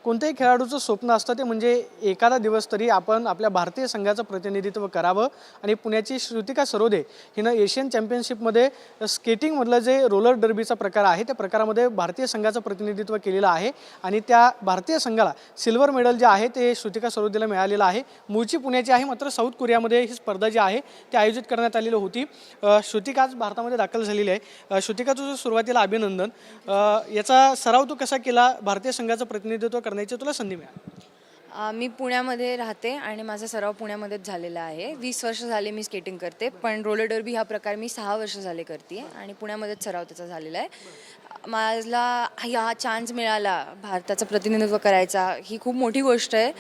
कोणत्याही खेळाडूचं स्वप्न असतं ते म्हणजे एखादा दिवस तरी आपण आपल्या भारतीय संघाचं प्रतिनिधित्व करावं आणि पुण्याची श्रुतिका सरोदे हिनं एशियन चॅम्पियनशिपमध्ये स्केटिंगमधलं जे रोलर डर्बीचा प्रकार आहे त्या प्रकारामध्ये भारतीय संघाचं प्रतिनिधित्व केलेलं आहे आणि त्या भारतीय संघाला सिल्वर मेडल जे आहे ते श्रुतिका सरोदेला मिळालेलं आहे। मूळची पुण्याची आहे मात्र साऊथ कोरियामध्ये ही स्पर्धा जी आहे ती आयोजित करण्यात आलेली होती। श्रुतिका आज भारतामध्ये दाखल झालेली आहे। श्रुतिका तुझं सुरुवातीला अभिनंदन। याचा सराव तू कसा केला, भारतीय संघाचं प्रतिनिधित्व करण्याची तुला संधी मिळाली? मी पुण्यामध्ये राहते आणि माझा सराव पुण्यामध्येच झालेला आहे। 20 वर्ष झाले मी स्केटिंग करते, पण रोलर डर्बी हा प्रकार मी 6 वर्ष झाले करते आणि पुण्यामध्येच सराव त्याचा झालेला आहे। मला हा चान्स मिळाला भारताचं प्रतिनिधित्व करायचा, ही खूप मोठी गोष्ट आहे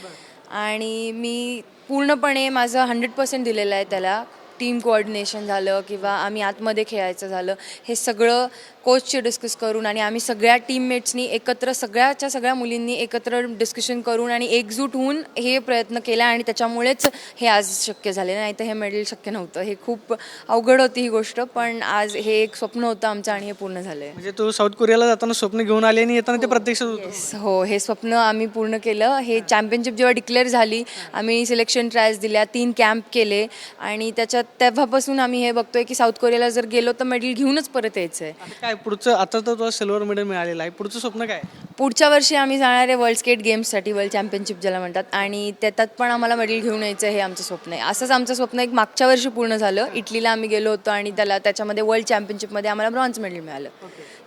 आणि मी पूर्णपणे माझं 100% दिलेलं आहे त्याला। टीम कोऑर्डिनेशन झालं किंवा आम्ही आतमध्ये खेळायचं झालं, हे सगळं कोचशी डिस्कस करून आणि आम्ही सगळ्या टीममेट्सनी एकत्र सगळ्या मुलींनी एकत्र डिस्कशन करून आणि एकजूट होऊन हे प्रयत्न केला आणि त्याच्यामुळेच हे आज शक्य झाले, नाही तर हे मेडल शक्य नव्हतं। हे खूप अवघड होती ही गोष्ट, पण आज हे एक स्वप्न होतं आमचं आणि हे पूर्ण झालं आहे। म्हणजे तू साऊथ कोरियाला जाताना स्वप्न घेऊन आले आणि येताना ते प्रत्यक्षात होतं? हो, हे स्वप्न आम्ही पूर्ण केलं। हे चॅम्पियनशिप जेव्हा डिक्लेअर झाली, आम्ही सिलेक्शन ट्रायल्स दिल्या, 3 कॅम्प केले आणि तेव्हापासून आम्ही हे बघतोय की साऊथ कोरियाला जर गेलो तर मेडल घेऊनच परत यायचं आहे। काय पुढचं, आता तर तुला सिल्वर मेडल मिळालेलं आहे, पुढचं स्वप्न काय? पुढच्या वर्षी आम्ही जाणार आहे वर्ल्ड स्केट गेम्ससाठी, वर्ल्ड चॅम्पियनशिप ज्याला म्हणतात, आणि त्यात पण आम्हाला मेडल घेऊन यायचं हे आमचं स्वप्न आहे। असंच आमचं स्वप्न एक मागच्या वर्षी पूर्ण झालं। इटलीला आम्ही गेलो होतो आणि त्याच्यामध्ये वर्ल्ड चॅम्पियनशिपमध्ये आम्हाला ब्रॉन्झ मेडल मिळालं।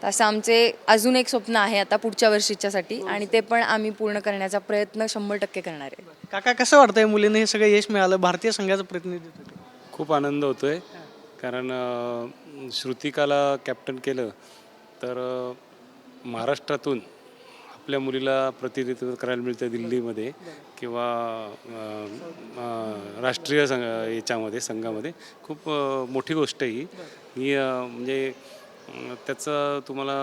तसं आमचे अजून एक स्वप्न आहे आता पुढच्या वर्षीच्यासाठी आणि ते पण आम्ही पूर्ण करण्याचा प्रयत्न 100% करणार आहे। काका, कसं वाटतंय मुलींना हे सगळं यश मिळालं, भारतीय संघाचं प्रतिनिधित्व? खूप आनंद होतोय, कारण श्रुतिकाला कॅप्टन केलं तर महाराष्ट्रातून आपल्या मुलीला प्रतिनिधित्व करायला मिळतं दिल्लीमध्ये किंवा राष्ट्रीय याच्यामध्ये संघामध्ये। खूप मोठी गोष्ट आहे ही म्हणजे त्याचं तुम्हाला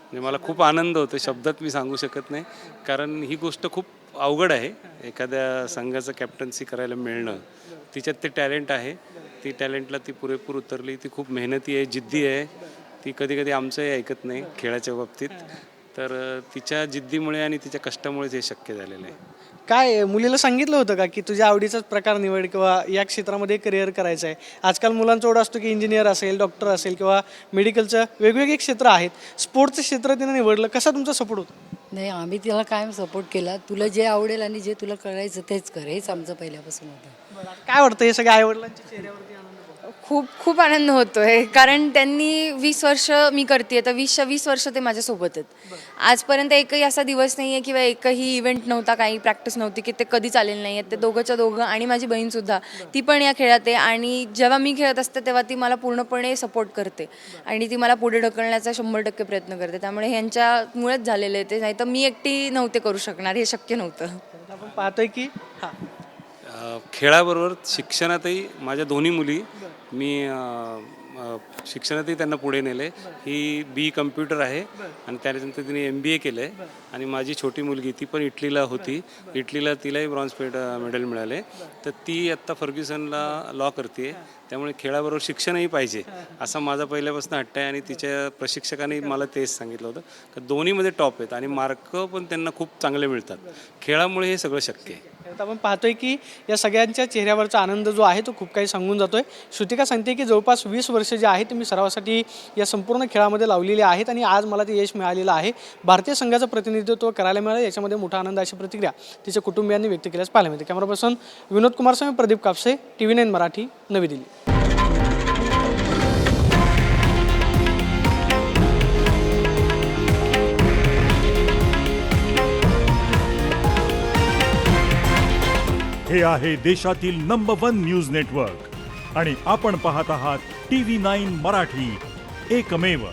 म्हणजे मला खूप आनंद होतो, शब्दात मी सांगू शकत नाही, कारण ही गोष्ट खूप अवघड आहे एखाद्या संघाचं कॅप्टन्सी करायला मिळणं। तिच्यात ते टॅलेंट आहे, ती टॅलेंटला ती पुरेपूर उतरली, ती खूप मेहनती आहे, जिद्दी आहे, ती कधी कधी आमचंही ऐकत नाही खेळाच्या बाबतीत, तर तिच्या जिद्दीमुळे आणि तिच्या कष्टामुळेच हे शक्य झालेलं आहे। काय मुलीला सांगितलं होतं का की तुझ्या आवडीचाच प्रकार निवड किंवा या क्षेत्रामध्ये करिअर करायचं आहे? आजकाल मुलांचा ओढ असतो की इंजिनियर असेल, डॉक्टर असेल किंवा मेडिकलचं वेगवेगळे क्षेत्र आहेत, स्पोर्ट्सचं क्षेत्र तिनं निवडलं, कसा तुमचा सपोर्ट होता? नाही, आम्ही तिला कायम सपोर्ट केला। तुला जे आवडेल आणि जे तुला करायचं तेच कर, हेच आमचं पहिल्यापासून होतं। काय वाटतं हे सगळ्या आईवडिलांच्या चेहऱ्यावरती आनंद? खूप आनंद होतोय, कारण त्यांनी 20 वर्ष मी करते तर 20 वर्ष ते माझ्यासोबत आहेत। आजपर्यंत एकही असा दिवस नाही आहे किंवा एकही इव्हेंट नव्हता, काही प्रॅक्टिस नव्हती की ते कधी चालेल नाही आहेत। ते दोघंच्या दोघं आणि माझी बहीणसुद्धा, ती पण या खेळात आहे आणि जेव्हा मी खेळत असते तेव्हा ती मला पूर्णपणे सपोर्ट करते आणि ती मला पुढे ढकलण्याचा 100% प्रयत्न करते। त्यामुळे ह्यांच्यामुळेच झालेलं आहे ते, नाही तर मी एकटी नव्हते करू शकणार, हे शक्य नव्हतं। आपण पाहतोय की खेळाबरोबर शिक्षणातही माझ्या दोन्ही मुली मी शिक्षणातही त्यांना पुढे नेले। ही BE कम्प्युटर आहे आणि त्यानंतर तिने MBA केलं आहे आणि माझी छोटी मुलगी ती पण इटलीला होती, इटलीला तिलाही ब्रॉन्झ मेडल मिळाले, तर ती आत्ता फर्ग्युसनला लॉ करते। त्यामुळे खेळाबरोबर शिक्षणही पाहिजे असा माझा पहिल्यापासून हट्ट आहे आणि तिच्या प्रशिक्षकाने मला तेच सांगितलं होतं की दोन्हीमध्ये टॉप आहेत आणि मार्क पण त्यांना खूप चांगले मिळतात। खेळामुळे हे सगळं शक्य आहे। आपण पाहतोय की या सगळ्यांच्या चेहऱ्यावरचा आनंद जो आहे तो खूप काही सांगून जातोय। श्रुतिका सांगते की जवळपास 20 वर्ष जे आहेत ते मी सरावासाठी या संपूर्ण खेळामध्ये लावलेली आहेत आणि आज मला ते यश मिळालेलं आहे, भारतीय संघाचं प्रतिनिधित्व करायला मिळालं, याच्यामध्ये मोठा आनंद, अशी प्रतिक्रिया तिच्या कुटुंबियांनी व्यक्त केल्यास पाहायला मिळते। कॅमेरा पर्सन विनोद कुमारसह प्रदीप कापसे, TV9 मराठी, नवी दिल्ली। हे आहे देशातील नंबर 1 न्यूज नेटवर्क आणि आपण पाहत आहात TV9 मराठी, एकमेव।